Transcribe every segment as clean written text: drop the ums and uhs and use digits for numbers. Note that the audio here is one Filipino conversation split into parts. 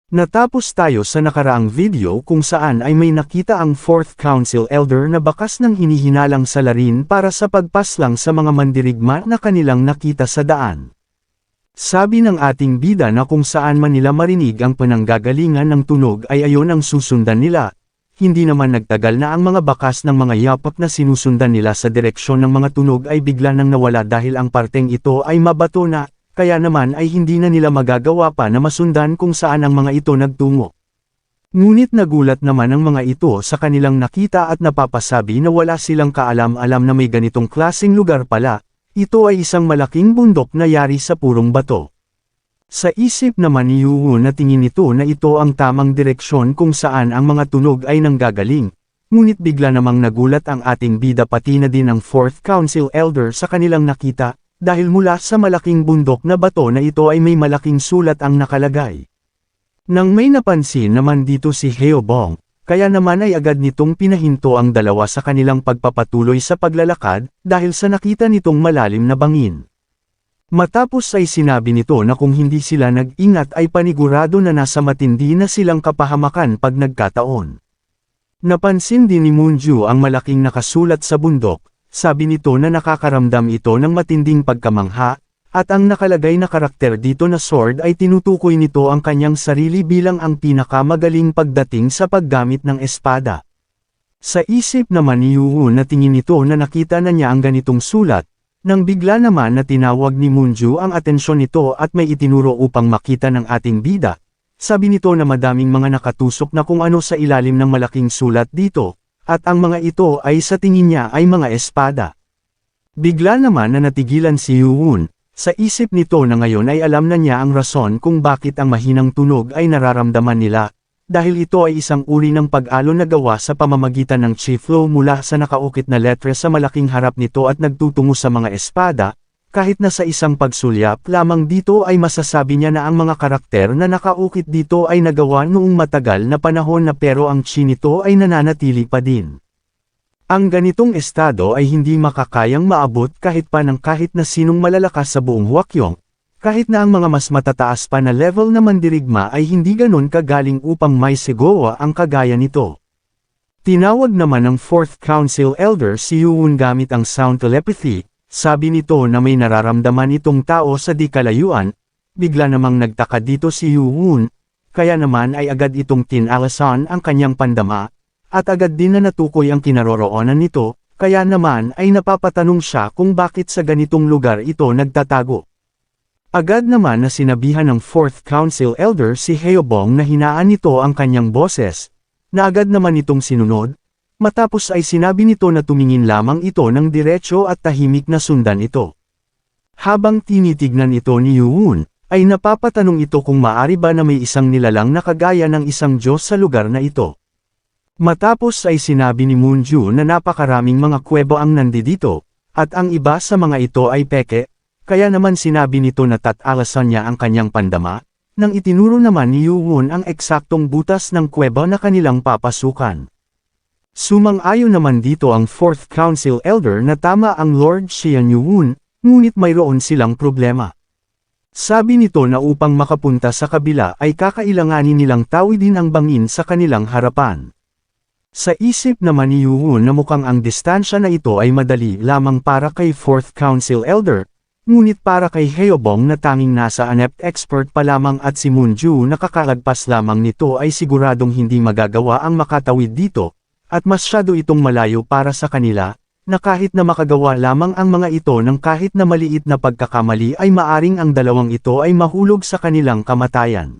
Natapos tayo sa nakaraang video kung saan ay may nakita ang 4th Council Elder na bakas ng hinihinalang salarin para sa pagpaslang sa mga mandirigma na kanilang nakita sa daan. Sabi ng ating bida na kung saan man nila marinig ang pananggagalingan ng tunog ay ayon ang susundan nila. Hindi naman nagtagal na ang mga bakas ng mga yapak na sinusundan nila sa direksyon ng mga tunog ay bigla nang nawala dahil ang parteng ito ay mabato na. Kaya naman ay hindi na nila magagawa pa na masundan kung saan ang mga ito nagtungo. Ngunit nagulat naman ang mga ito sa kanilang nakita at napapasabi na wala silang kaalam-alam na may ganitong klaseng lugar pala, ito ay isang malaking bundok na yari sa purong bato. Sa isip naman ni Yuhun na tingin nito na ito ang tamang direksyon kung saan ang mga tunog ay nanggagaling, ngunit bigla namang nagulat ang ating bida pati na din ang 4th Council Elder sa kanilang nakita. Dahil mula sa malaking bundok na bato na ito ay may malaking sulat ang nakalagay. Nang may napansin naman dito si Heobong, kaya naman ay agad nitong pinahinto ang dalawa sa kanilang pagpapatuloy sa paglalakad, dahil sa nakita nitong malalim na bangin. Matapos ay sinabi nito na kung hindi sila nag-ingat ay panigurado na nasa matindi na silang kapahamakan pag nagkataon. Napansin din ni Moonju ang malaking nakasulat sa bundok. Sabi nito na nakakaramdam ito ng matinding pagkamangha, at ang nakalagay na karakter dito na sword ay tinutukoy nito ang kanyang sarili bilang ang pinakamagaling pagdating sa paggamit ng espada. Sa isip naman ni Yuhun na tingin nito na nakita na niya ang ganitong sulat, nang bigla naman na tinawag ni Moonju ang atensyon nito at may itinuro upang makita ng ating bida. Sabi nito na madaming mga nakatusok na kung ano sa ilalim ng malaking sulat dito. At ang mga ito ay sa tingin niya ay mga espada. Bigla naman na natigilan si Yuhun, sa isip nito na ngayon ay alam na niya ang rason kung bakit ang mahinang tunog ay nararamdaman nila, dahil ito ay isang uri ng pag-alon na gawa sa pamamagitan ng chi flow mula sa nakaukit na letre sa malaking harap nito at nagtutungo sa mga espada. Kahit na sa isang pagsulyap lamang dito ay masasabi niya na ang mga karakter na nakaukit dito ay nagawa noong matagal na panahon na pero ang chi nito ay nananatili pa din. Ang ganitong estado ay hindi makakayang maabot kahit pa ng kahit na sinong malalakas sa buong Hwakyong, kahit na ang mga mas matataas pa na level na mandirigma ay hindi ganon kagaling upang may segowa ang kagaya nito. Tinawag naman ng 4th Council Elder si Yuhun gamit ang sound telepathy. Sabi nito na may nararamdaman itong tao sa di kalayuan, bigla namang nagtaka dito si Yuhun, kaya naman ay agad itong tinalasan ang kanyang pandama, at agad din na natukoy ang kinaroroonan nito, kaya naman ay napapatanong siya kung bakit sa ganitong lugar ito nagtatago. Agad naman na sinabihan ng 4th Council Elder si Heobong na hinaan nito ang kanyang boses, na agad naman itong sinunod. Matapos ay sinabi nito na tumingin lamang ito ng diretso at tahimik na sundan ito. Habang tinitignan ito ni Yuhun, ay napapatanong ito kung maari ba na may isang nilalang na kagaya ng isang Diyos sa lugar na ito. Matapos ay sinabi ni Moonju na napakaraming mga kuwebo ang nandito, at ang iba sa mga ito ay peke, kaya naman sinabi nito na tatalasan niya ang kanyang pandama, nang itinuro naman ni Yuhun ang eksaktong butas ng kuweba na kanilang papasukan. Sumang-ayon naman dito ang 4th Council Elder na tama ang Lord Xian Yuhun, ngunit mayroon silang problema. Sabi nito na upang makapunta sa kabila ay kakailanganin nilang tawidin ang bangin sa kanilang harapan. Sa isip naman ni Yuhun na mukhang ang distansya na ito ay madali lamang para kay 4th Council Elder, ngunit para kay Heobong na tanging nasa anept expert pa lamang at si Moonju na kakalagpas lamang nito ay siguradong hindi magagawa ang makatawid dito. At masyado itong malayo para sa kanila, na kahit na makagawa lamang ang mga ito ng kahit na maliit na pagkakamali ay maaring ang dalawang ito ay mahulog sa kanilang kamatayan.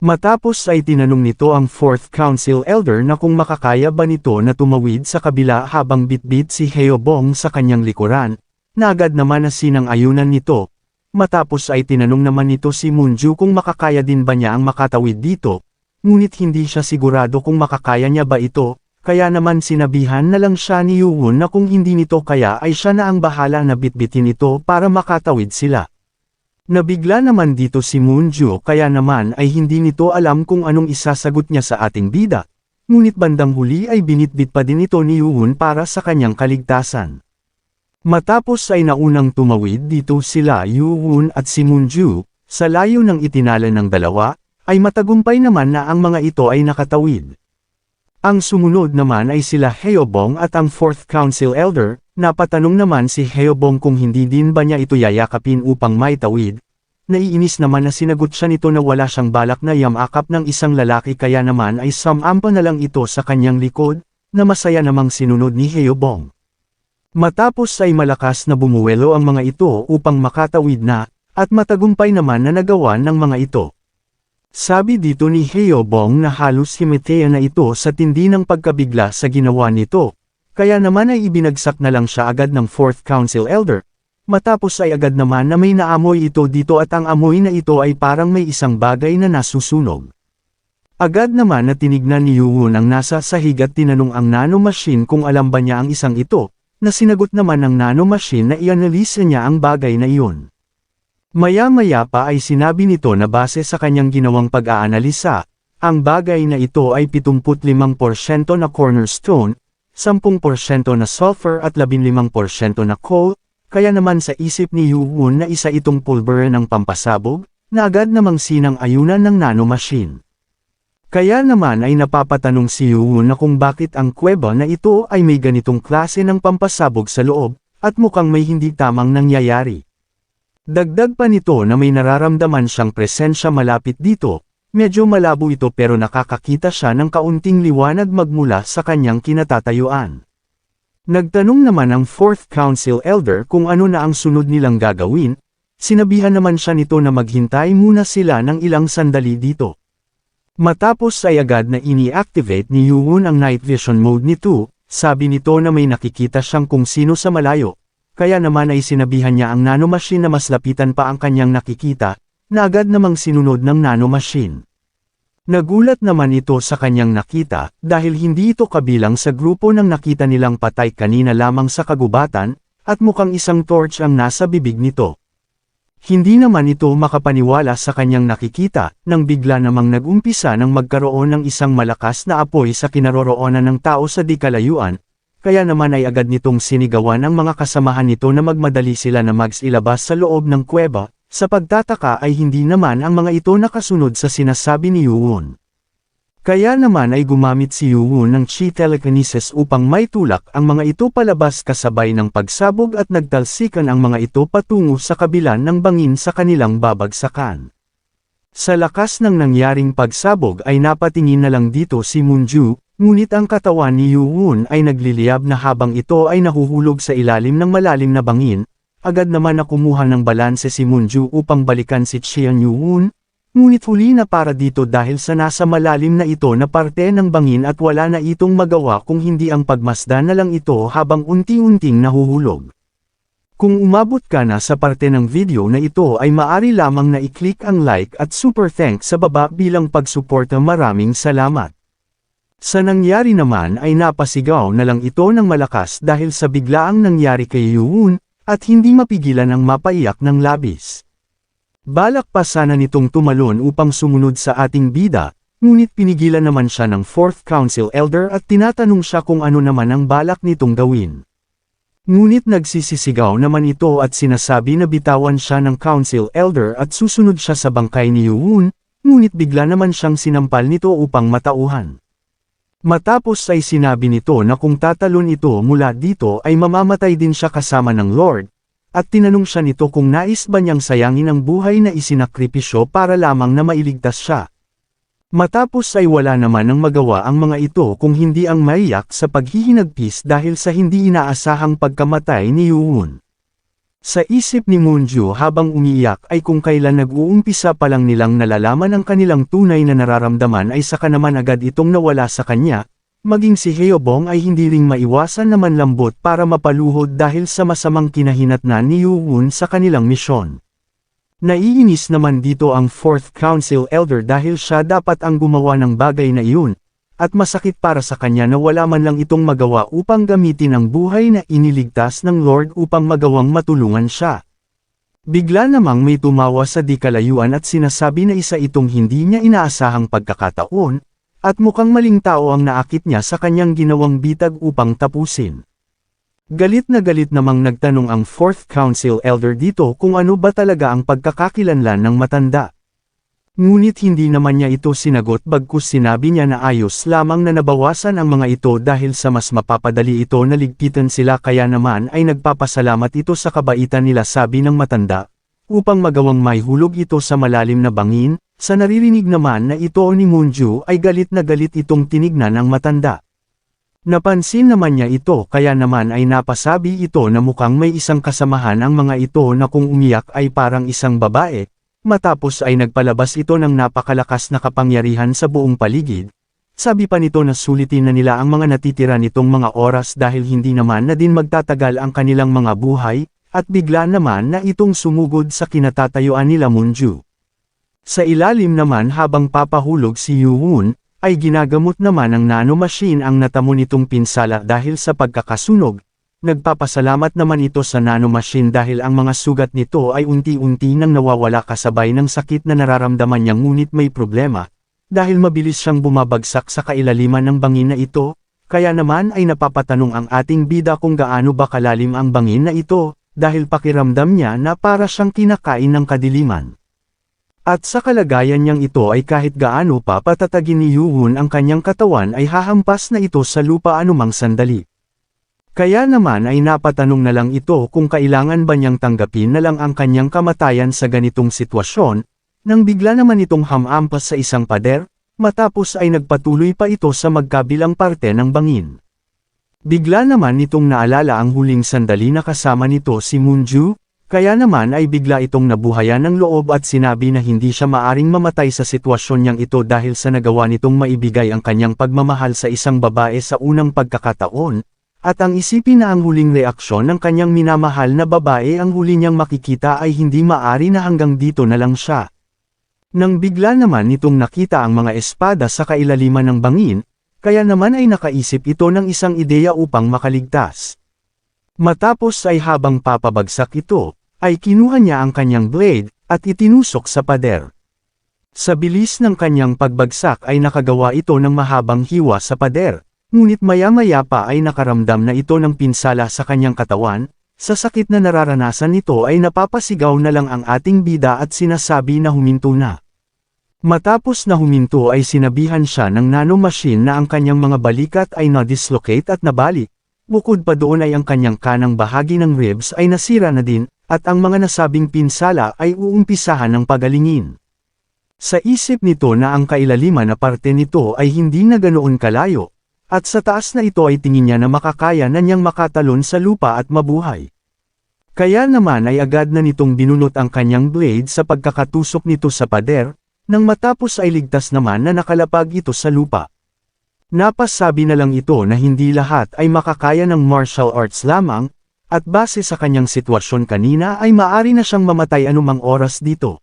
Matapos ay tinanong nito ang 4th Council Elder na kung makakaya ba nito na tumawid sa kabila habang bitbit si Heobong sa kanyang likuran, na agad naman na sinang-ayunan nito. Matapos ay tinanong naman nito si Moonju kung makakaya din ba niya ang makatawid dito, ngunit hindi siya sigurado kung makakaya niya ba ito. Kaya naman sinabihan na lang siya ni Yuhun na kung hindi nito kaya ay siya na ang bahala na bitbitin ito para makatawid sila. Nabigla naman dito si Moonju kaya naman ay hindi nito alam kung anong isasagot niya sa ating bida, ngunit bandang huli ay binitbit pa din ito ni Yuhun para sa kanyang kaligtasan. Matapos ay naunang tumawid dito sila Yuhun at si Moonju, sa layo ng itinala ng dalawa, ay matagumpay naman na ang mga ito ay nakatawid. Ang sumunod naman ay sila Heobong at ang 4th Council Elder. Napatanong naman si Heobong kung hindi din ba niya ito yayakapin upang maitawid. Naiinis naman na sinagot siya nito na wala siyang balak na yamakap ng isang lalaki kaya naman ay sumampa na lang ito sa kanyang likod, na masaya namang sinunod ni Heobong. Matapos ay malakas na bumuwelo ang mga ito upang makatawid na, at matagumpay naman na nagawa ng mga ito. Sabi dito ni Heobong na halos himiteya na ito sa tindi ng pagkabigla sa ginawa nito, kaya naman ay ibinagsak na lang siya agad ng 4th Council Elder. Matapos ay agad naman na may naamoy ito dito at ang amoy na ito ay parang may isang bagay na nasusunog. Agad naman na tinignan ni Yuwon ang nasa sahig at tinanong ang nanomachine kung alam ba niya ang isang ito, na sinagot naman ng nanomachine na ianalisa niya ang bagay na iyon. Maya-maya pa ay sinabi nito na base sa kanyang ginawang pag-aanalisa, ang bagay na ito ay 75% na cornerstone, 10% na sulfur at 15% na coal. Kaya naman sa isip ni Yuwon na isa itong pulbere ng pampasabog, na agad namang sinang-ayunan ng nanomachine. Kaya naman ay napapatanong si Yuwon na kung bakit ang kuweba na ito ay may ganitong klase ng pampasabog sa loob, at mukhang may hindi tamang nangyayari. Dagdag pa nito na may nararamdaman siyang presensya malapit dito, medyo malabo ito pero nakakakita siya ng kaunting liwanag magmula sa kanyang kinatatayuan. Nagtanong naman ang 4th Council Elder kung ano na ang sunod nilang gagawin, sinabihan naman siya nito na maghintay muna sila ng ilang sandali dito. Matapos ay agad na ini-activate ni Yuwon ang night vision mode nito, sabi nito na may nakikita siyang kung sino sa malayo, kaya naman ay sinabihan niya ang nanomachine na mas lapitan pa ang kanyang nakikita, na agad namang sinunod ng nanomachine. Nagulat naman ito sa kanyang nakita, dahil hindi ito kabilang sa grupo ng nakita nilang patay kanina lamang sa kagubatan, at mukhang isang torch ang nasa bibig nito. Hindi naman ito makapaniwala sa kanyang nakikita, nang bigla namang nag-umpisa ng magkaroon ng isang malakas na apoy sa kinaroroonan ng tao sa di kalayuan, kaya naman ay agad nitong sinigawan ang mga kasamahan nito na magmadali sila na ilabas sa loob ng kuweba. Sa pagtataka ay hindi naman ang mga ito nakasunod sa sinasabi ni Yuwon. Kaya naman ay gumamit si Yuwon ng chi telekinesis upang maitulak ang mga ito palabas kasabay ng pagsabog at nagtalsikan ang mga ito patungo sa kabilan ng bangin sa kanilang babagsakan. Sa lakas ng nangyaring pagsabog ay napatingin na lang dito si Moonju, ngunit ang katawan ni Yuwon ay nagliliyab na habang ito ay nahuhulog sa ilalim ng malalim na bangin. Agad naman na kumuha ng balanse si Moonju upang balikan si Chian Yuwon, ngunit huli na para dito dahil sa nasa malalim na ito na parte ng bangin at wala na itong magawa kung hindi ang pagmasdan na lang ito habang unti-unting nahuhulog. Kung umabot ka na sa parte ng video na ito ay maaari lamang na i-click ang like at super thanks sa baba bilang pagsuporta. Maraming salamat. Sa nangyari naman ay napasigaw na lang ito ng malakas dahil sa biglaang nangyari kay Yuwon, at hindi mapigilan ang mapaiyak ng labis. Balak pa sana nitong tumalon upang sumunod sa ating bida, ngunit pinigilan naman siya ng 4th Council Elder at tinatanong siya kung ano naman ang balak nitong gawin. Ngunit nagsisisigaw naman ito at sinasabi na bitawan siya ng Council Elder at susunod siya sa bangkay ni Yuwon, ngunit bigla naman siyang sinampal nito upang matauhan. Matapos ay sinabi nito na kung tatalon ito mula dito ay mamamatay din siya kasama ng Lord, at tinanong siya nito kung nais ba niyang sayangin ang buhay na isinakripisyo para lamang na mailigtas siya. Matapos ay wala naman ang magawa ang mga ito kung hindi ang maiyak sa paghihinagpis dahil sa hindi inaasahang pagkamatay ni Yuwon. Sa isip ni Moonju habang umiiyak ay kung kailan nag-uumpisa pa lang nilang nalalaman ang kanilang tunay na nararamdaman ay saka naman agad itong nawala sa kanya, maging si Heobong ay hindi ring maiwasan na manlambot para mapaluhod dahil sa masamang kinahinatnan ni Yuwon sa kanilang misyon. Naiinis naman dito ang 4th Council Elder dahil siya dapat ang gumawa ng bagay na iyon, at masakit para sa kanya na wala man lang itong magawa upang gamitin ang buhay na iniligtas ng Lord upang magawang matulungan siya. Bigla namang may tumawa sa di kalayuan at sinasabi na isa itong hindi niya inaasahang pagkakataon, at mukhang maling tao ang naakit niya sa kanyang ginawang bitag upang tapusin. Galit na galit namang nagtanong ang 4th Council Elder dito kung ano ba talaga ang pagkakakilanlan ng matanda. Ngunit hindi naman niya ito sinagot bagkus sinabi niya na ayos lamang na nabawasan ang mga ito dahil sa mas mapapadali ito na ligpitan sila kaya naman ay nagpapasalamat ito sa kabaitan nila sabi ng matanda, upang magawang maihulog ito sa malalim na bangin, sa naririnig naman na ito ni Moonju ay galit na galit itong tinignan ng matanda. Napansin naman niya ito kaya naman ay napasabi ito na mukhang may isang kasamahan ang mga ito na kung umiyak ay parang isang babae. Matapos ay nagpalabas ito ng napakalakas na kapangyarihan sa buong paligid. Sabi pa nito na sulitin na nila ang mga natitira nitong mga oras dahil hindi naman na din magtatagal ang kanilang mga buhay, at bigla naman na itong sumugod sa kinatatayuan nila Moonju. Sa ilalim naman habang papahulog si Yoo-won, ay ginagamot naman ng nanomachine ang natamo nitong pinsala dahil sa pagkakasunog. Nagpapasalamat naman ito sa nanomachine dahil ang mga sugat nito ay unti-unti nang nawawala kasabay ng sakit na nararamdaman niya ngunit may problema. Dahil mabilis siyang bumabagsak sa kailaliman ng bangin na ito, kaya naman ay napapatanong ang ating bida kung gaano ba kalalim ang bangin na ito, dahil pakiramdam niya na para siyang kinakain ng kadiliman. At sa kalagayan niyang ito ay kahit gaano pa patatagin ni Yoo-won ang kanyang katawan ay hahampas na ito sa lupa anumang sandali. Kaya naman ay napatanong na lang ito kung kailangan ba niyang tanggapin na lang ang kanyang kamatayan sa ganitong sitwasyon, nang bigla naman itong hamampas sa isang pader, matapos ay nagpatuloy pa ito sa magkabilang parte ng bangin. Bigla naman itong naalala ang huling sandali na kasama nito si Moonju, kaya naman ay bigla itong nabuhayan ng loob at sinabi na hindi siya maaring mamatay sa sitwasyon niyang ito dahil sa nagawa nitong maibigay ang kanyang pagmamahal sa isang babae sa unang pagkakataon. At ang isipin na ang huling reaksyon ng kanyang minamahal na babae ang huli niyang makikita ay hindi maari na hanggang dito na lang siya. Nang bigla naman itong nakita ang mga espada sa kailaliman ng bangin, kaya naman ay nakaisip ito ng isang ideya upang makaligtas. Matapos ay habang papabagsak ito, ay kinuha niya ang kanyang blade, at itinusok sa pader. Sa bilis ng kanyang pagbagsak ay nakagawa ito ng mahabang hiwa sa pader. Ngunit maya-maya pa ay nakaramdam na ito ng pinsala sa kanyang katawan, sa sakit na nararanasan nito ay napapasigaw na lang ang ating bida at sinasabi na huminto na. Matapos na huminto ay sinabihan siya ng nanomachine na ang kanyang mga balikat ay na-dislocate at nabali. Bukod pa doon ay ang kanyang kanang bahagi ng ribs ay nasira na din, at ang mga nasabing pinsala ay uumpisahan ng pagalingin. Sa isip nito na ang kailaliman na parte nito ay hindi na ganoon kalayo. At sa taas na ito ay tingin niya na makakaya na niyang makatalon sa lupa at mabuhay. Kaya naman ay agad na nitong binunot ang kanyang blade sa pagkakatusok nito sa pader, nang matapos ay ligtas naman na nakalapag ito sa lupa. Napasabi na lang ito na hindi lahat ay makakaya ng martial arts lamang, at base sa kanyang sitwasyon kanina ay maaari na siyang mamatay anumang oras dito.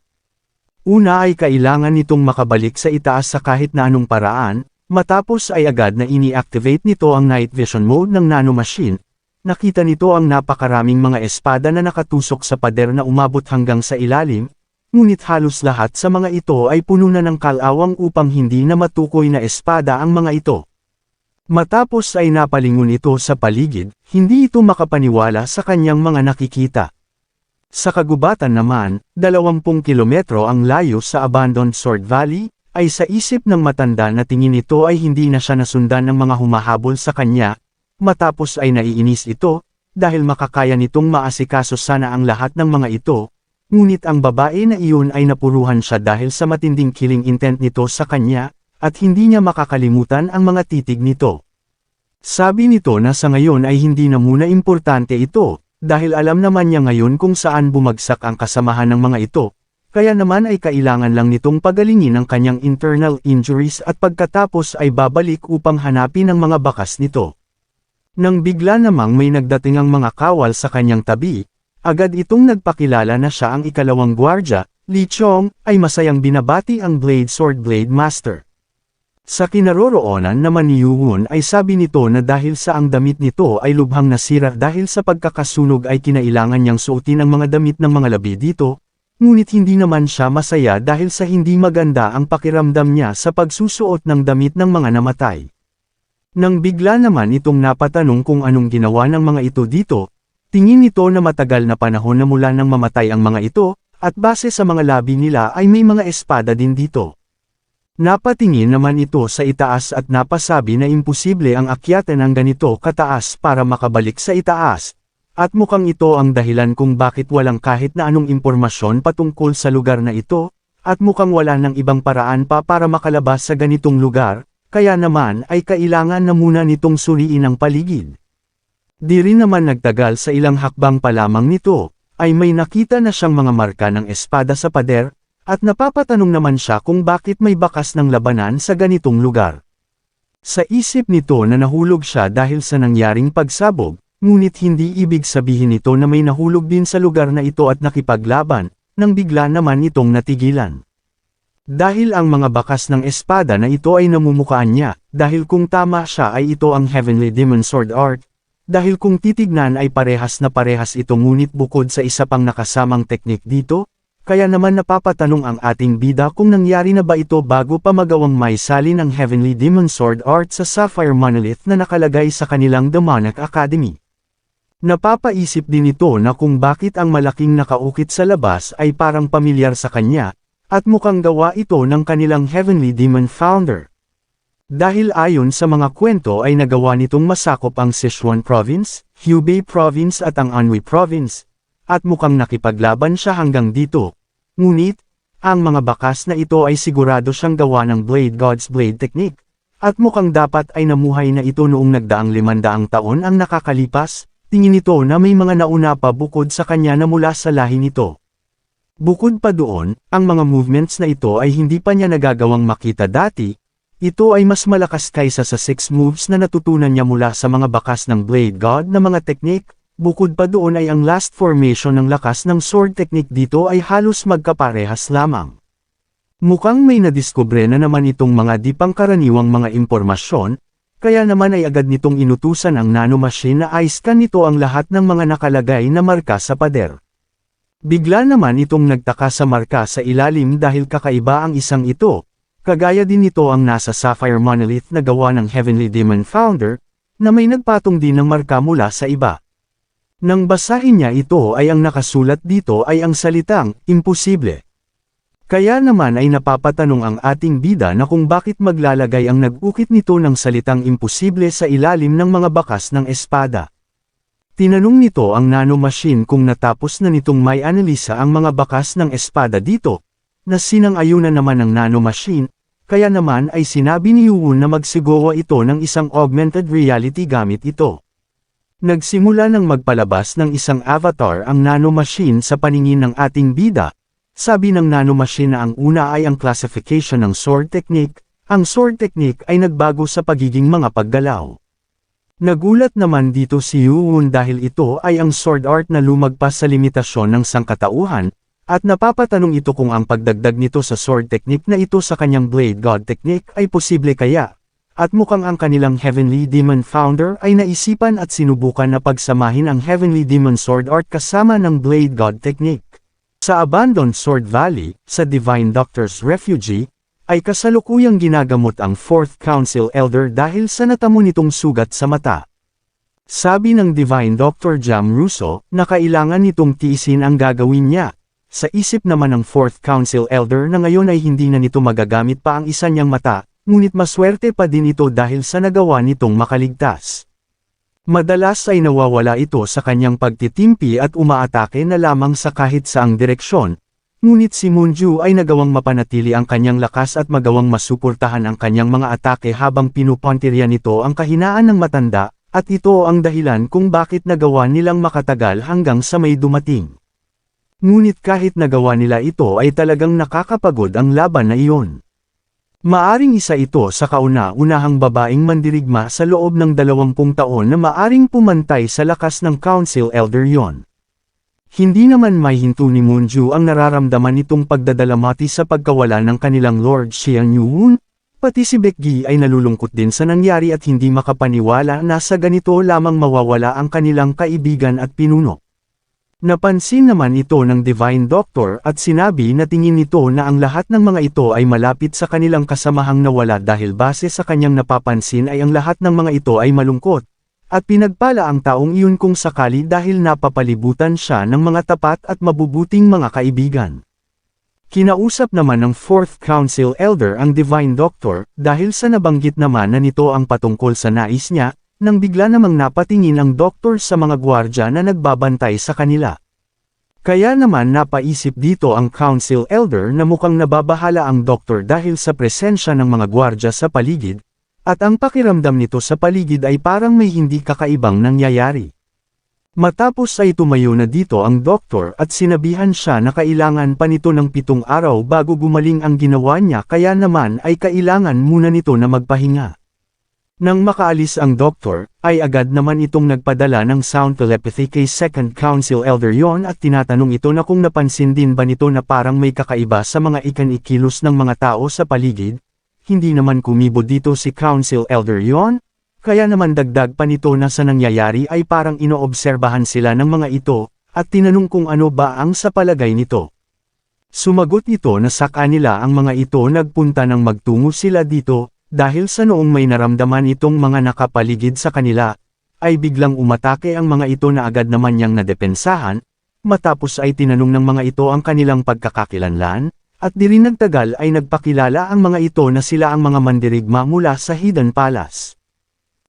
Una ay kailangan nitong makabalik sa itaas sa kahit na anong paraan. Matapos ay agad na ini-activate nito ang night vision mode ng nanomachine, nakita nito ang napakaraming mga espada na nakatusok sa pader na umabot hanggang sa ilalim, ngunit halos lahat sa mga ito ay puno na ng kalawang upang hindi na matukoy na espada ang mga ito. Matapos ay napalingon ito sa paligid, hindi ito makapaniwala sa kanyang mga nakikita. Sa kagubatan naman, 20 kilometro ang layo sa Abandoned Sword Valley, ay sa isip ng matanda na tingin ito ay hindi na siya nasundan ng mga humahabol sa kanya, matapos ay naiinis ito, dahil makakaya nitong maasikaso sana ang lahat ng mga ito, ngunit ang babae na iyon ay napuruhan siya dahil sa matinding killing intent nito sa kanya, at hindi niya makakalimutan ang mga titig nito. Sabi nito na sa ngayon ay hindi na muna importante ito, dahil alam naman niya ngayon kung saan bumagsak ang kasamahan ng mga ito. Kaya naman ay kailangan lang nitong pagalingin ang kanyang internal injuries at pagkatapos ay babalik upang hanapin ang mga bakas nito. Nang bigla namang may nagdating ang mga kawal sa kanyang tabi, agad itong nagpakilala na siya ang ikalawang gwardya, Lee Chong, ay masayang binabati ang Sword Blade Master. Sa kinaroroonan naman ni Yoo-won ay sabi nito na dahil sa ang damit nito ay lubhang nasira dahil sa pagkakasunog ay kinailangan niyang suotin ang mga damit ng mga labi dito. Ngunit hindi naman siya masaya dahil sa hindi maganda ang pakiramdam niya sa pagsusuot ng damit ng mga namatay. Nang bigla naman itong napatanong kung anong ginawa ng mga ito dito, tingin nito na matagal na panahon na mula nang mamatay ang mga ito, At base sa mga labi nila ay may mga espada din dito. Napatingin naman ito sa itaas at napasabi na imposible ang akyatan ng ganito kataas para makabalik sa itaas. At mukhang ito ang dahilan kung bakit walang kahit na anong impormasyon patungkol sa lugar na ito, at mukhang wala ng ibang paraan pa para makalabas sa ganitong lugar, kaya naman ay kailangan na muna nitong suriin ang paligid. Di rin naman nagtagal sa ilang hakbang pa lamang nito, ay may nakita na siyang mga marka ng espada sa pader, at napapatanong naman siya kung bakit may bakas ng labanan sa ganitong lugar. Sa isip nito na nahulog siya dahil sa nangyaring pagsabog, ngunit hindi ibig sabihin nito na may nahulog din sa lugar na ito at nakipaglaban, nang bigla naman itong natigilan. Dahil ang mga bakas ng espada na ito ay namumukaan niya, dahil kung tama siya ay ito ang Heavenly Demon Sword Art, dahil kung titignan ay parehas na parehas ito ngunit bukod sa isa pang nakasamang teknik dito, kaya naman napapatanong ang ating bida kung nangyari na ba ito bago pa magawang may salin ng Heavenly Demon Sword Art sa Sapphire Monolith na nakalagay sa kanilang Demonic Academy. Napapaisip din ito na kung bakit ang malaking nakaukit sa labas ay parang pamilyar sa kanya, at mukhang gawa ito ng kanilang Heavenly Demon Founder. Dahil ayon sa mga kwento ay nagawa nitong masakop ang Sichuan Province, Hubei Province at ang Anhui Province, at mukhang nakipaglaban siya hanggang dito. Ngunit, ang mga bakas na ito ay sigurado siyang gawa ng Blade God's Blade Technique, at mukhang dapat ay namuhay na ito noong nagdaang 500 taon ang nakakalipas, tingin nito na may mga nauna pa bukod sa kanya na mula sa lahi nito. Bukod pa doon, ang mga movements na ito ay hindi pa niya nagagawang makita dati, ito ay mas malakas kaysa sa 6 moves na natutunan niya mula sa mga bakas ng Blade God na mga teknik. Bukod pa doon ay ang last formation ng lakas ng sword technique dito ay halos magkaparehas lamang. Mukhang may nadiskubre na naman itong mga di pangkaraniwang mga impormasyon, kaya naman ay agad nitong inutusan ang nanomachine na i-scan nito ang lahat ng mga nakalagay na marka sa pader. Bigla naman itong nagtaka sa marka sa ilalim dahil kakaiba ang isang ito, kagaya din nito ang nasa Sapphire Monolith na gawa ng Heavenly Demon Founder, na may nagpatong din ng marka mula sa iba. Nang basahin niya ito ay ang nakasulat dito ay ang salitang, imposible. Kaya naman ay napapatanong ang ating bida na kung bakit maglalagay ang nag-ukit nito ng salitang imposible sa ilalim ng mga bakas ng espada. Tinanong nito ang nanomachine kung natapos na nitong may analisa ang mga bakas ng espada dito, na sinang-ayunan naman ng nanomachine, kaya naman ay sinabi ni Yuun na magsigawa ito ng isang augmented reality gamit ito. Nagsimula ng magpalabas ng isang avatar ang nanomachine sa paningin ng ating bida. Sabi ng nanomachine na ang una ay ang classification ng sword technique, ang sword technique ay nagbago sa pagiging mga paggalaw. Nagulat naman dito si Yuun dahil ito ay ang sword art na lumagpas sa limitasyon ng sangkatauhan, at napapatanong ito kung ang pagdagdag nito sa sword technique na ito sa kanyang Blade God technique ay posible kaya. At mukhang ang kanilang Heavenly Demon Founder ay naisipan at sinubukan na pagsamahin ang Heavenly Demon Sword Art kasama ng Blade God Technique. Sa Abandoned Sword Valley, sa Divine Doctor's Refugee, ay kasalukuyang ginagamot ang 4th Council Elder dahil sa natamo nitong sugat sa mata. Sabi ng Divine Doctor Jam Russo na kailangan nitong tiisin ang gagawin niya. Sa isip naman ng 4th Council Elder na ngayon ay hindi na nito magagamit pa ang isa niyang mata, ngunit maswerte pa din ito dahil sa nagawa nitong makaligtas. Madalas ay nawawala ito sa kanyang pagtitimpi at umaatake na lamang sa kahit saang direksyon, ngunit si Moonju ay nagawang mapanatili ang kanyang lakas at magawang masuportahan ang kanyang mga atake habang pinupuntirya nito ang kahinaan ng matanda, at ito ang dahilan kung bakit nagawa nilang makatagal hanggang sa may dumating. Ngunit kahit nagawa nila ito ay talagang nakakapagod ang laban na iyon. Maaring isa ito sa kauna-unahang babaeng mandirigma sa loob ng 20 taon na maaring pumantay sa lakas ng Council Elder yon. Hindi naman may hinto ni Moonju ang nararamdaman nitong pagdadalamati sa pagkawala ng kanilang Lord Xian Yuun, pati si Becky ay nalulungkot din sa nangyari at hindi makapaniwala na sa ganito lamang mawawala ang kanilang kaibigan at pinuno. Napansin naman ito ng Divine Doctor at sinabi na tingin nito na ang lahat ng mga ito ay malapit sa kanilang kasamahang nawala dahil base sa kanyang napapansin ay ang lahat ng mga ito ay malungkot, At pinagpala ang taong iyon kung sakali dahil napapalibutan siya ng mga tapat at mabubuting mga kaibigan. Kinausap naman ng Fourth Council Elder ang Divine Doctor, dahil sa nabanggit naman na nito ang patungkol sa nais niya, nang bigla namang napatingin ang doktor sa mga gwardya na nagbabantay sa kanila. Kaya naman napaisip dito ang Council Elder na mukhang nababahala ang doktor dahil sa presensya ng mga gwardya sa paligid, at ang pakiramdam nito sa paligid ay parang may hindi kakaibang nangyayari. Matapos ay tumayo na dito ang doktor at sinabihan siya na kailangan pa nito ng 7 araw bago gumaling ang ginawa niya, kaya naman ay kailangan muna nito na magpahinga. Nang makaalis ang doktor, ay agad naman itong nagpadala ng sound telepathy kay Second Council Elder yon at tinatanong ito na kung napansin din ba nito na parang may kakaiba sa mga ikinikilos ng mga tao sa paligid. Hindi naman kumibo dito si Council Elder yon, kaya naman dagdag pa nito na sa nangyayari ay parang inoobserbahan sila ng mga ito, at tinanong kung ano ba ang sa palagay nito. Sumagot ito na sa kanila ang mga ito nagpunta nang magtungo sila dito, dahil sa noong may naramdaman itong mga nakapaligid sa kanila, ay biglang umatake ang mga ito na agad naman niyang nadepensahan, matapos ay tinanong ng mga ito ang kanilang pagkakakilanlan, at di rin nagtagal ay nagpakilala ang mga ito na sila ang mga mandirigma mula sa Hidden Palace.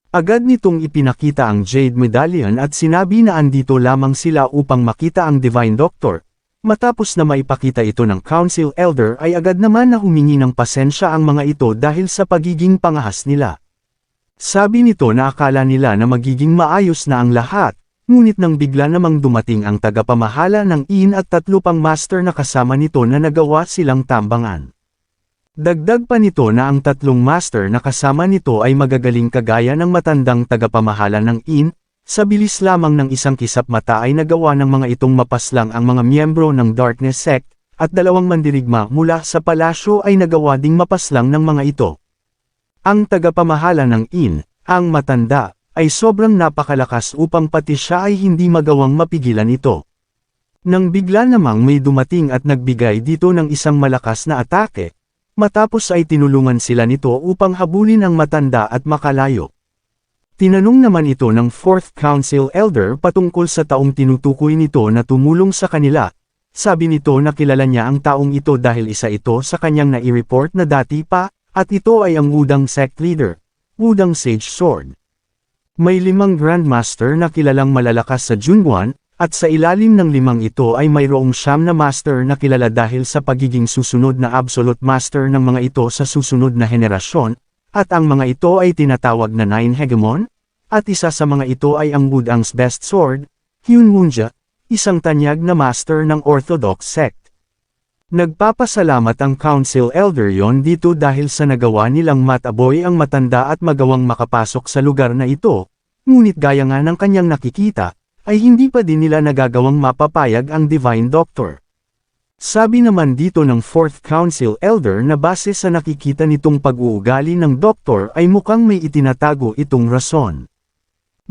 Agad nitong ipinakita ang Jade Medallion at sinabi na andito lamang sila upang makita ang Divine Doctor. Matapos na maipakita ito ng Council Elder ay agad naman na humingi ng pasensya ang mga ito dahil sa pagiging pangahas nila. Sabi nito na akala nila na magiging maayos na ang lahat, ngunit nang bigla namang dumating ang tagapamahala ng inn at 3 pang master na kasama nito na nagawa silang tambangan. Dagdag pa nito na ang 3 master na kasama nito ay magagaling kagaya ng matandang tagapamahala ng inn, sa bilis lamang ng isang kisap mata ay nagawa ng mga itong mapaslang ang mga miyembro ng Darkness Sect, at 2 mandirigma mula sa palasyo ay nagawa ding mapaslang ng mga ito. Ang tagapamahala ng inn, ang matanda, ay sobrang napakalakas upang pati siya ay hindi magawang mapigilan ito. Nang bigla namang may dumating at nagbigay dito ng isang malakas na atake, matapos ay tinulungan sila nito upang habulin ang matanda at makalayo. Tinanong naman ito ng Fourth Council Elder patungkol sa taong tinutukoy nito na tumulong sa kanila. Sabi nito na kilala niya ang taong ito dahil isa ito sa kanyang nai-report na dati pa, at ito ay ang Wudang Sect Leader, Wudang Sage Sword. May 5 Grandmaster na kilalang malalakas sa Junwan, at sa ilalim ng 5 ito ay mayroong 9 na Master na kilala dahil sa pagiging susunod na Absolute Master ng mga ito sa susunod na henerasyon, at ang mga ito ay tinatawag na 9 Hegemon, at isa sa mga ito ay ang Wudang's Best Sword, Hyunwunja, isang tanyag na Master ng Orthodox Sect. Nagpapasalamat ang Council Elder yon dito dahil sa nagawa nilang mataboy ang matanda at magawang makapasok sa lugar na ito, ngunit gaya nga ng kanyang nakikita, ay hindi pa din nila nagagawang mapapayag ang Divine Doctor. Sabi naman dito ng Fourth Council Elder na base sa nakikita nitong pag-uugali ng Doktor ay mukhang may itinatago itong rason.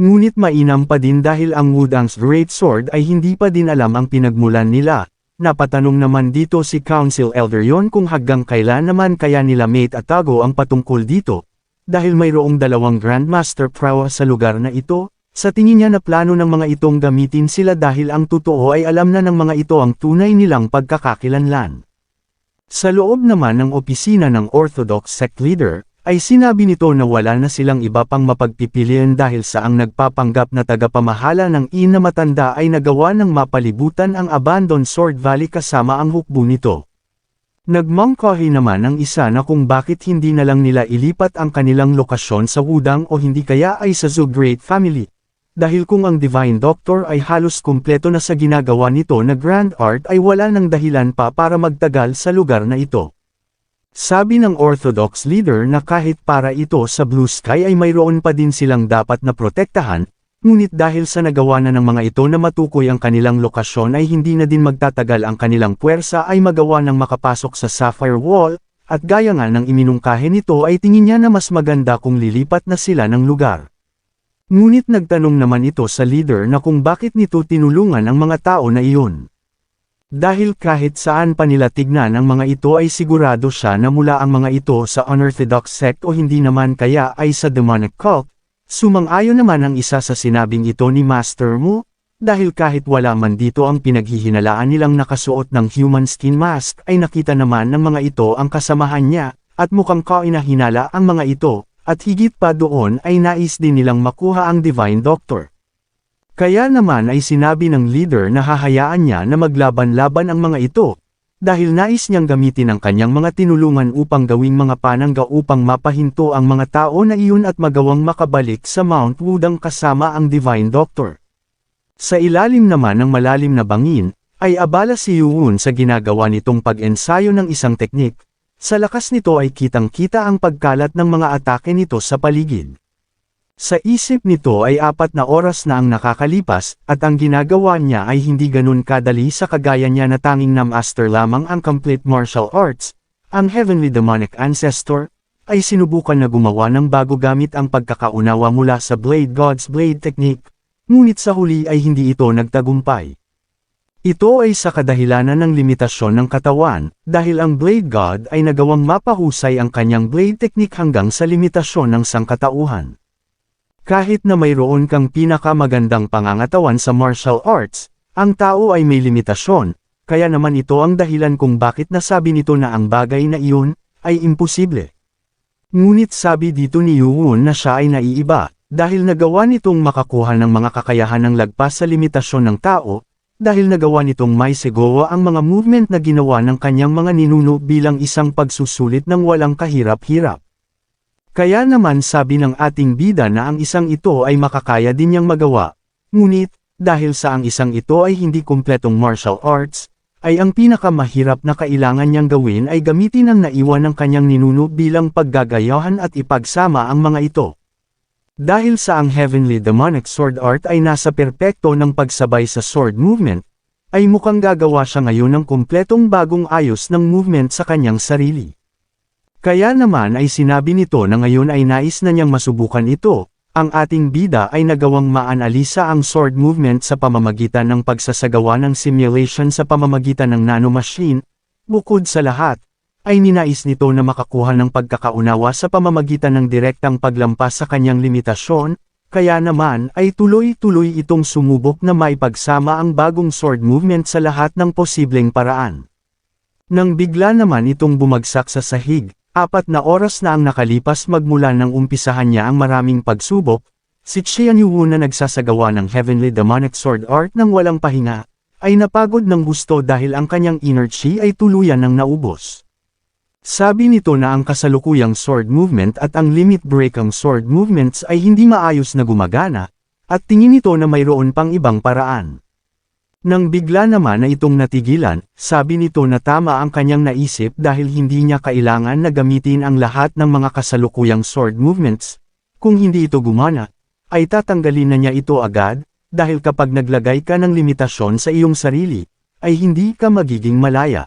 Ngunit mainam pa din dahil ang Wudang's Great Sword ay hindi pa din alam ang pinagmulan nila. Napatanong naman dito si Council Elder yon kung hanggang kailan naman kaya nila may tatago ang patungkol dito, dahil mayroong 2 Grandmaster Prawa sa lugar na ito, sa tingin niya na plano ng mga itong gamitin sila dahil ang totoo ay alam na ng mga ito ang tunay nilang pagkakakilanlan. Sa loob naman ng opisina ng Orthodox Sect Leader, ay sinabi nito na wala na silang iba pang mapagpipilian dahil sa ang nagpapanggap na tagapamahala ng inn na matanda ay nagawa ng mapalibutan ang Abandoned Sword Valley kasama ang hukbo nito. Nagmangkahi naman ang isa na kung bakit hindi na lang nila ilipat ang kanilang lokasyon sa Wudang o hindi kaya ay sa Zhu Great Family. Dahil kung ang Divine Doctor ay halos kumpleto na sa ginagawa nito na Grand Art ay wala ng dahilan pa para magtagal sa lugar na ito. Sabi ng Orthodox Leader na kahit para ito sa Blue Sky ay mayroon pa din silang dapat na protektahan, ngunit dahil sa nagawa na ng mga ito na matukoy ang kanilang lokasyon ay hindi na din magtatagal ang kanilang puwersa ay magawa ng makapasok sa Sapphire Wall, at gaya nga ng iminungkahi nito ay tingin niya na mas maganda kung lilipat na sila ng lugar. Ngunit nagtanong naman ito sa leader na kung bakit nito tinulungan ang mga tao na iyon. Dahil kahit saan pa nila tignan ang mga ito ay sigurado siya na mula ang mga ito sa unorthodox sect o hindi naman kaya ay sa demonic cult, Sumang-ayon naman ang isa sa sinabing ito ni Master Mu, dahil kahit wala man dito ang pinaghihinalaan nilang nakasuot ng human skin mask ay nakita naman ng mga ito ang kasamahan niya, at mukhang kainahinala ang mga ito, at higit pa doon ay nais din nilang makuha ang Divine Doctor. Kaya naman ay sinabi ng leader na hahayaan niya na maglaban-laban ang mga ito, dahil nais niyang gamitin ang kanyang mga tinulungan upang gawing mga panangga upang mapahinto ang mga tao na iyon at magawang makabalik sa Mount Wudang kasama ang Divine Doctor. Sa ilalim naman ng malalim na bangin, ay abala si Yuun sa ginagawa nitong pag-ensayo ng isang teknik. Sa lakas nito ay kitang-kita ang pagkalat ng mga atake nito sa paligid. Sa isip nito ay 4 na oras na ang nakakalipas, at ang ginagawa niya ay hindi ganun kadali sa kagaya niya na tanging na master lamang ang complete martial arts. Ang Heavenly Demonic Ancestor ay sinubukan na gumawa ng bago gamit ang pagkakaunawa mula sa Blade God's Blade Technique. Ngunit sa huli ay hindi ito nagtagumpay. Ito ay sa kadahilanan ng limitasyon ng katawan, dahil ang Blade God ay nagawang mapahusay ang kanyang blade technique hanggang sa limitasyon ng sangkatauhan. Kahit na mayroon kang pinakamagandang pangangatawan sa martial arts, ang tao ay may limitasyon, kaya naman ito ang dahilan kung bakit nasabi nito na ang bagay na iyon ay imposible. Ngunit sabi dito ni Yuun na siya ay naiiba, dahil nagawa nitong makakuha ng mga kakayahan ng lagpas sa limitasyon ng tao, dahil nagawa nitong may segowa ang mga movement na ginawa ng kanyang mga ninuno bilang isang pagsusulit ng walang kahirap-hirap. Kaya naman sabi ng ating bida na ang isang ito ay makakaya din niyang magawa, ngunit, dahil sa ang isang ito ay hindi kumpletong martial arts, ay ang pinakamahirap na kailangan niyang gawin ay gamitin ang naiwan ng kanyang ninuno bilang paggagayahan at ipagsama ang mga ito. Dahil sa ang Heavenly Demonic Sword Art ay nasa perpekto ng pagsabay sa sword movement, ay mukhang gagawa siya ngayon ng kumpletong bagong ayos ng movement sa kanyang sarili. Kaya naman ay sinabi nito na ngayon ay nais na niyang masubukan ito. Ang ating bida ay nagawang maanalisa ang sword movement sa pamamagitan ng pagsasagawa ng simulation sa pamamagitan ng nanomachine. Bukod sa lahat, ay ninais nito na makakuha ng pagkakaunawa sa pamamagitan ng direktang paglampas sa kanyang limitasyon, kaya naman ay tuloy-tuloy itong sumubok na maipagsama ang bagong sword movement sa lahat ng posibleng paraan. Nang bigla naman itong bumagsak sa sahig, 4 na oras na ang nakalipas magmula nang umpisahan niya ang maraming pagsubok, si Qian Yuun na nagsasagawa ng Heavenly Demonic Sword Art ng walang pahinga, ay napagod ng gusto dahil ang kanyang inner chi ay tuluyan ng naubos. Sabi nito na ang kasalukuyang sword movement at ang limit break ang sword movements ay hindi maayos na gumagana, at tingin nito na mayroon pang ibang paraan. Nang bigla naman na itong natigilan, sabi nito na tama ang kanyang naisip dahil hindi niya kailangan na gamitin ang lahat ng mga kasalukuyang sword movements. Kung hindi ito gumana, ay tatanggalin na niya ito agad, dahil kapag naglagay ka ng limitasyon sa iyong sarili, ay hindi ka magiging malaya.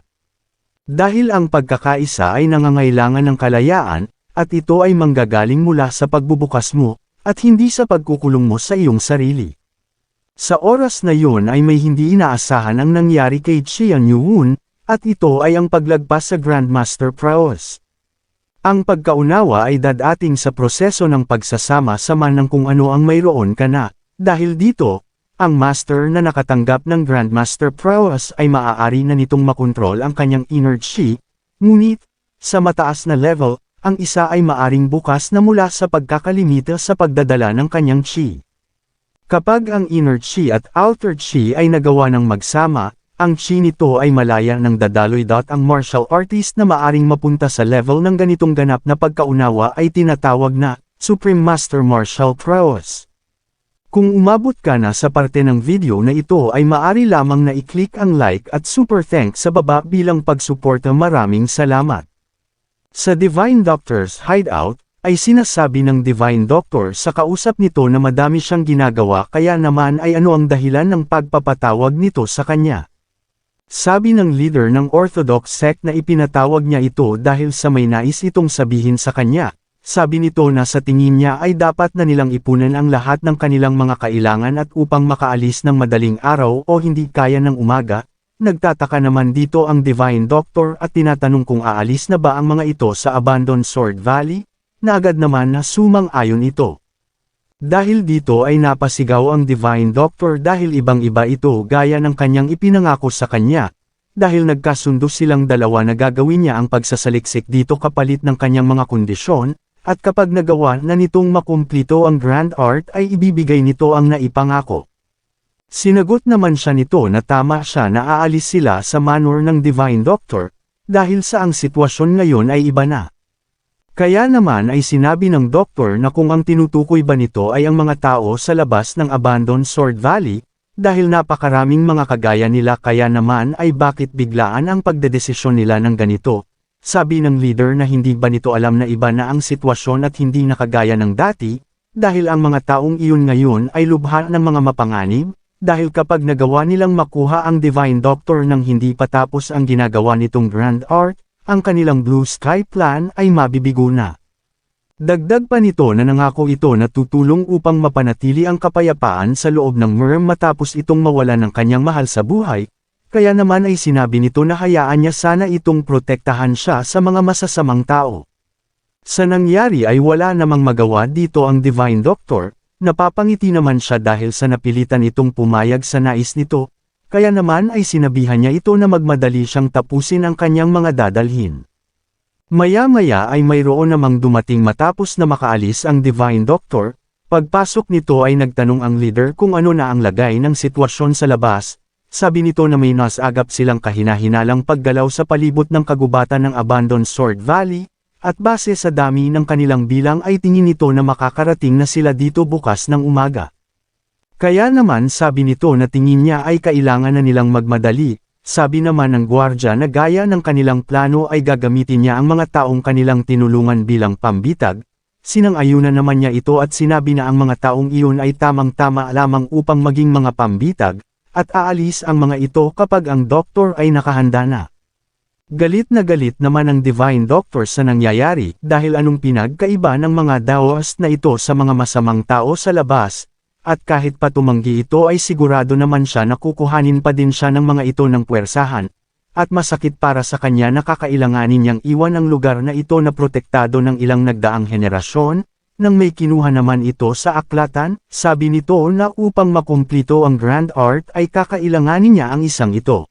Dahil ang pagkakaisa ay nangangailangan ng kalayaan, at ito ay manggagaling mula sa pagbubukas mo, at hindi sa pagkukulong mo sa iyong sarili. Sa oras na yun ay may hindi inaasahan ang nangyari kay Qian Yuun, at ito ay ang paglagpas sa Grandmaster Prowess. Ang pagkaunawa ay dadating sa proseso ng pagsasama-sama ng kung ano ang mayroon ka na, dahil dito, ang master na nakatanggap ng Grandmaster Prowess ay maaari na nitong makontrol ang kanyang inner chi, ngunit, sa mataas na level, ang isa ay maaring bukas na mula sa pagkakalimita sa pagdadala ng kanyang chi. Kapag ang inner chi at outer chi ay nagawa ng magsama, ang chi nito ay malaya ng dadaloy. Ang martial artist na maaring mapunta sa level ng ganitong ganap na pagkaunawa ay tinatawag na Supreme Master Martial Prowess. Kung umabot ka na sa parte ng video na ito ay maaari lamang na i-click ang like at super thanks sa baba bilang pagsuporta. Maraming salamat. Sa Divine Doctor's Hideout, ay sinasabi ng Divine Doctor sa kausap nito na madami siyang ginagawa kaya naman ay ano ang dahilan ng pagpapatawag nito sa kanya. Sabi ng leader ng Orthodox sect na ipinatawag niya ito dahil sa may nais itong sabihin sa kanya. Sabi nito na sa tingin niya ay dapat na nilang ipunan ang lahat ng kanilang mga kailangan at upang makaalis ng madaling araw o hindi kaya ng umaga, nagtataka naman dito ang Divine Doctor at tinatanong kung aalis na ba ang mga ito sa Abandoned Sword Valley, na agad naman na sumang-ayon ito. Dahil dito ay napasigaw ang Divine Doctor dahil ibang-iba ito gaya ng kanyang ipinangako sa kanya, dahil nagkasundo silang dalawa na gagawin niya ang pagsasaliksik dito kapalit ng kanyang mga kondisyon, at kapag nagawa na nitong makumplito ang Grand Art ay ibibigay nito ang naipangako. Sinagot naman siya nito na tama siya na aalis sila sa manor ng Divine Doctor, dahil sa ang sitwasyon ngayon ay iba na. Kaya naman ay sinabi ng doktor na kung ang tinutukoy ba nito ay ang mga tao sa labas ng abandoned Sword Valley, dahil napakaraming mga kagaya nila kaya naman ay bakit biglaan ang pagdedesisyon nila ng ganito. Sabi ng leader na hindi ba nito alam na iba na ang sitwasyon at hindi nakagaya ng dati, dahil ang mga taong iyon ngayon ay lubha ng mga mapanganib, dahil kapag nagawa nilang makuha ang Divine Doctor nang hindi pa tapos ang ginagawa nitong Grand Art, ang kanilang Blue Sky Plan ay mabibigo na. Dagdag pa nito na nangako ito na tutulong upang mapanatili ang kapayapaan sa loob ng Myrm matapos itong mawala ng kanyang mahal sa buhay, kaya naman ay sinabi nito na hayaan niya sana itong protektahan siya sa mga masasamang tao. Sa nangyari ay wala namang magawa dito ang Divine Doctor, napapangiti naman siya dahil sa napilitan itong pumayag sa nais nito, kaya naman ay sinabihan niya ito na magmadali siyang tapusin ang kanyang mga dadalhin. Maya-maya ay mayroon namang dumating matapos na makaalis ang Divine Doctor, pagpasok nito ay nagtanong ang leader kung ano na ang lagay ng sitwasyon sa labas, sabi nito na may nasagap silang kahina-hinalang paggalaw sa palibot ng kagubatan ng abandoned Sword Valley, at base sa dami ng kanilang bilang ay tingin nito na makakarating na sila dito bukas ng umaga. Kaya naman sabi nito na tingin niya ay kailangan na nilang magmadali, sabi naman ng gwardya na gaya ng kanilang plano ay gagamitin niya ang mga taong kanilang tinulungan bilang pambitag, sinang-ayunan naman niya ito at sinabi na ang mga taong iyon ay tamang-tama lamang upang maging mga pambitag, at aalis ang mga ito kapag ang doktor ay nakahanda na. Galit na galit naman ang Divine Doctor sa nangyayari dahil anong pinagkaiba ng mga Daoist na ito sa mga masamang tao sa labas, at kahit pa tumanggi ito ay sigurado naman siya na kukuhanin pa din siya ng mga ito ng puwersahan, at masakit para sa kanya na kakailanganin niyang iwan ang lugar na ito na protektado ng ilang nagdaang henerasyon, nang may kinuha naman ito sa aklatan, sabi nito na upang makumplito ang Grand Art ay kakailanganin niya ang isang ito.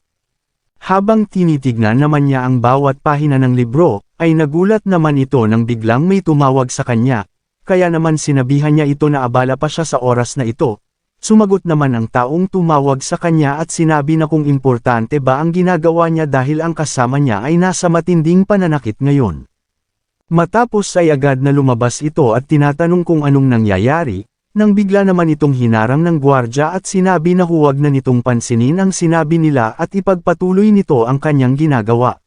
Habang tinitignan naman niya ang bawat pahina ng libro, ay nagulat naman ito nang biglang may tumawag sa kanya, kaya naman sinabihan niya ito na abala pa siya sa oras na ito. Sumagot naman ang taong tumawag sa kanya at sinabi na kung importante ba ang ginagawa niya dahil ang kasama niya ay nasa matinding pananakit ngayon. Matapos ay agad na lumabas ito at tinatanong kung anong nangyayari, nang bigla naman itong hinarang ng gwardya at sinabi na huwag na nitong pansinin ang sinabi nila at ipagpatuloy nito ang kanyang ginagawa.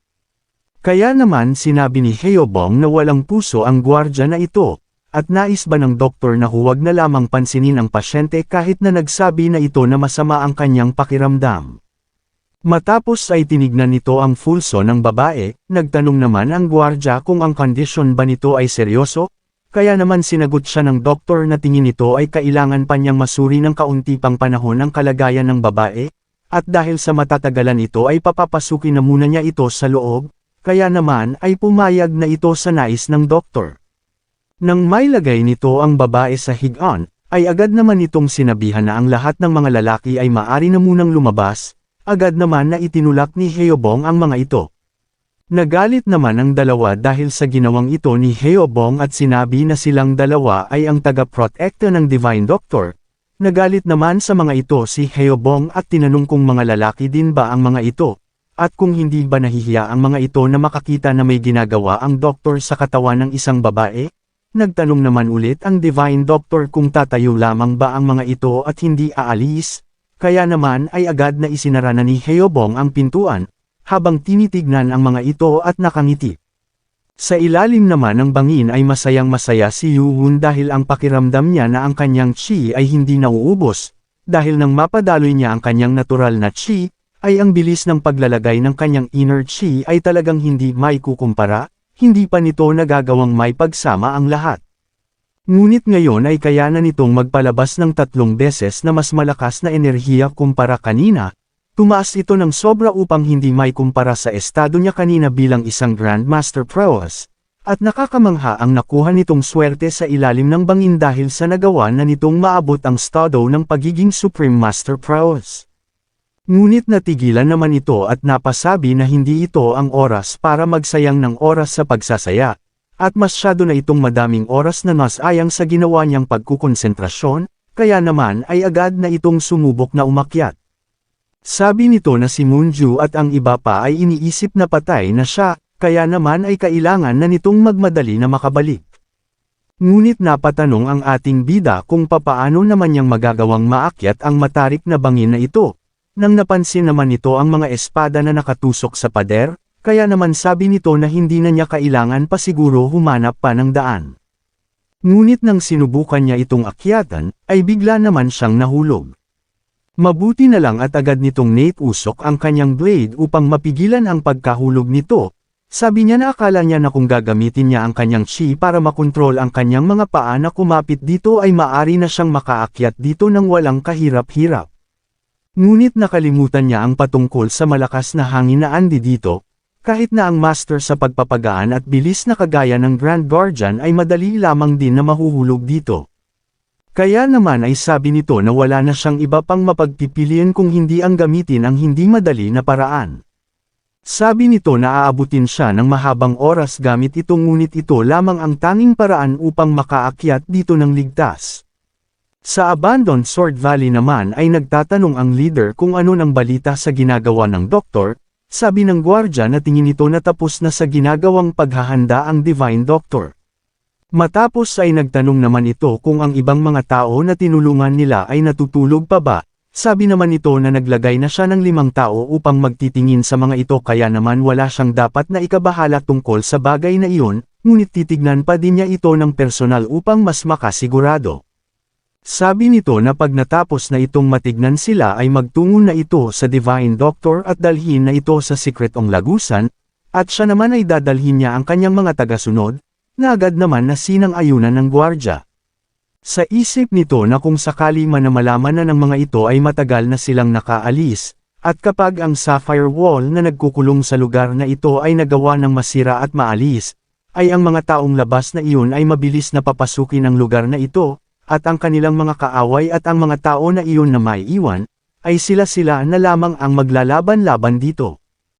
Kaya naman sinabi ni Heobong na walang puso ang gwardya na ito, at nais ba ng doktor na huwag na lamang pansinin ang pasyente kahit na nagsabi na ito na masama ang kanyang pakiramdam. Matapos ay tinignan nito ang pulso ng babae, nagtanong naman ang gwardya kung ang kondisyon ba nito ay seryoso, kaya naman sinagot siya ng doktor na tingin nito ay kailangan pa niyang masuri ng kaunti pang panahon ang kalagayan ng babae, at dahil sa matatagalan ito ay papapasukin na muna niya ito sa loob, kaya naman ay pumayag na ito sa nais ng doktor. Nang mailagay nito ang babae sa higaan, ay agad naman itong sinabihan na ang lahat ng mga lalaki ay maari na munang lumabas, agad naman na itinulak ni Heobong ang mga ito. Nagalit naman ang dalawa dahil sa ginawang ito ni Heobong at sinabi na silang dalawa ay ang taga-protekta ng Divine Doctor. Nagalit naman sa mga ito si Heobong at tinanong kung mga lalaki din ba ang mga ito, at kung hindi ba nahihiya ang mga ito na makakita na may ginagawa ang doktor sa katawan ng isang babae. Nagtanong naman ulit ang Divine Doctor kung tatayo lamang ba ang mga ito at hindi aalis, kaya naman ay agad na isinara na ni Heobong ang pintuan, habang tinitignan ang mga ito at nakangiti. Sa ilalim naman ng bangin ay masayang-masaya si Yuhun dahil ang pakiramdam niya na ang kanyang chi ay hindi nauubos, dahil nang mapadaloy niya ang kanyang natural na chi, ay ang bilis ng paglalagay ng kanyang inner chi ay talagang hindi maikukumpara. Hindi pa nito nagagawang may pagsama ang lahat. Ngunit ngayon ay kaya na nitong magpalabas ng 3 beses na mas malakas na enerhiya kumpara kanina, tumaas ito ng sobra upang hindi may kumpara sa estado niya kanina bilang isang Grandmaster Prowess, At nakakamangha ang nakuha nitong swerte sa ilalim ng bangin dahil sa nagawa na nitong maabot ang estado ng pagiging Supreme Master Prowess. Ngunit natigilan naman ito at napasabi na hindi ito ang oras para magsayang ng oras sa pagsasaya, at masyado na itong madaming oras na nasayang sa ginawa niyang pagkukonsentrasyon, kaya naman ay agad na itong sumubok na umakyat. Sabi nito na si Moonju at ang iba pa ay iniisip na patay na siya, kaya naman ay kailangan na nitong magmadali na makabalik. Ngunit napatanong ang ating bida kung papaano naman niyang magagawang maakyat ang matarik na bangin na ito. Nang napansin naman nito ang mga espada na nakatusok sa pader, kaya naman sabi nito na hindi na niya kailangan pa siguro humanap pa ng daan. Ngunit nang sinubukan niya itong akyatan, ay bigla naman siyang nahulog. Mabuti na lang at agad nitong naitusok ang kanyang blade upang mapigilan ang pagkahulog nito. Sabi niya na akala niya na kung gagamitin niya ang kanyang chi para makontrol ang kanyang mga paa na kumapit dito ay maari na siyang makaakyat dito ng walang kahirap-hirap. Ngunit nakalimutan niya ang patungkol sa malakas na hangin na andi dito, kahit na ang master sa pagpapagaan at bilis na kagaya ng Grand Guardian ay madali lamang din na mahuhulog dito. Kaya naman ay sabi nito na wala na siyang iba pang mapagpipilian kung hindi ang gamitin ang hindi madali na paraan. Sabi nito na aabutin siya ng mahabang oras gamit ito ngunit ito lamang ang tanging paraan upang makaakyat dito ng ligtas. Sa Abandoned Sword Valley naman ay nagtatanong ang leader kung ano ng balita sa ginagawa ng doktor, sabi ng gwardya na tingin nito na tapos na sa ginagawang paghahanda ang Divine Doctor. Matapos ay nagtanong naman ito kung ang ibang mga tao na tinulungan nila ay natutulog pa ba. Sabi naman ito na naglagay na siya ng 5 tao upang magtitingin sa mga ito kaya naman wala siyang dapat na ikabahala tungkol sa bagay na iyon, ngunit titignan pa din niya ito ng personal upang mas makasigurado. Sabi nito na pag natapos na itong matignan sila ay magtungo na ito sa Divine Doctor at dalhin na ito sa Sikretong Lagusan, at siya naman ay dadalhin niya ang kanyang mga tagasunod, na agad naman na sinang-ayunan ng gwardya. Sa isip nito na kung sakali man na malaman na ng mga ito ay matagal na silang nakaalis, at kapag ang Sapphire Wall na nagkukulong sa lugar na ito ay nagawa ng masira at maalis, ay ang mga taong labas na iyon ay mabilis na papasukin ang lugar na ito, at ang kanilang mga kaaway at ang mga tao na iyon na maiiwan, ay sila na lamang ang maglalaban-laban dito.